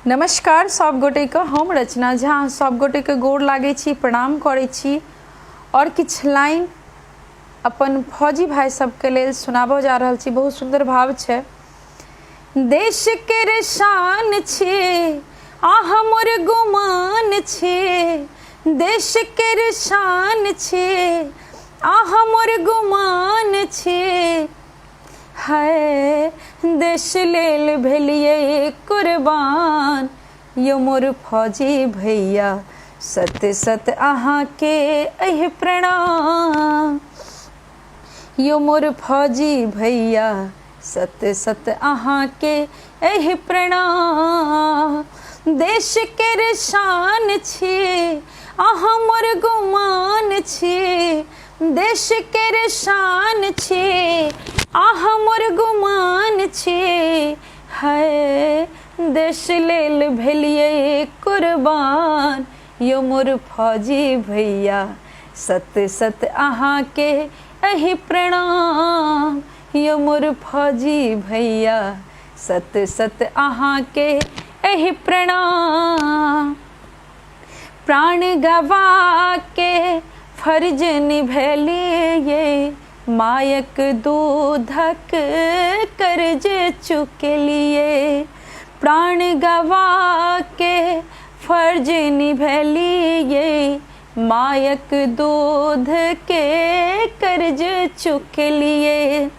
नमस्कार सब गोटे के हम रचना झा सब गोटे के गोड़ लागे छी, प्रणाम करे छी और किछ लाइन अपन फौजी भाई सबके लेल सुनाबो जा रहल छी। बहुत सुंदर भाव छे। देश के शान छे आहा मोर गुमान छे, देश के शान छे आहा मोर गुमान छे, है देश लेल भेलिए कुर्बान यो मोर फौजी भैया, सत सत आहा के अहि प्रणाम। यो मोर फौजी भैया, सत सत आहा के अहि प्रणाम। देश के शान छे आहा मोर गुमान छे, देश के शान छे आहा मोर गुमान छे, है देश लेल भेलिए कुर्बान यो मोर फौजी भैया, सत सत आहा के अहि प्रणाम। यो मोर फौजी भैया, सत सत आहा के अहि प्रणाम। प्राण गवा के फर्ज निभैलिए, मायक दूधक कर्ज चुकलिए। प्राण गवा के फर्ज निभैलिए, मायक दूध के कर्ज चुकलिए।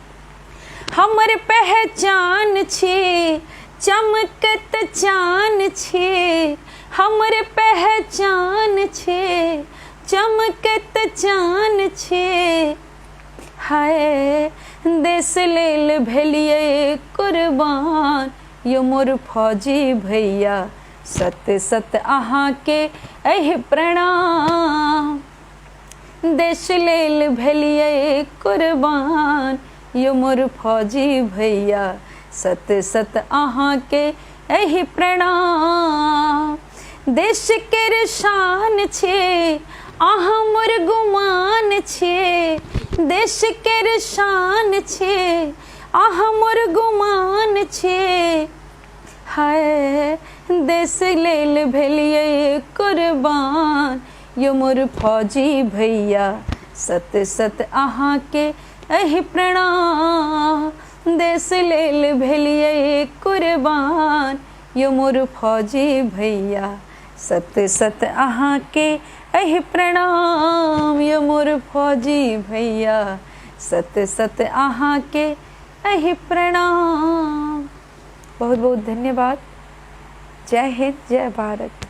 हमर पहचान छे चमकत चान छे, हमर पहचान छे चमकत चान छे, हाय देश लेल भेलिए कुर्बान यो मोर फौजी भैया, सत सत आहा के अहि प्रणाम। देश लेल भेलिए कुर्बान यो मोर फौजी भैया, सत सत आहा के अहि प्रणाम। देश के शान छे आहा मोर गुमान छे, देश के शान छे आहा मोर गुमान छे, हाय देश लेल भेलिए कुर्बान यो मोर फौजी भैया, सत सत आहा के अहि प्रणाम। देश लेल भेलिए कुर्बान यो मोर फौजी भैया, सत सत आहा के अहि प्रणाम। यो मोर फौजी भैया, सत सत आहा के अहि प्रणाम। बहुत बहुत धन्यवाद। जय हिंद, जय भारत।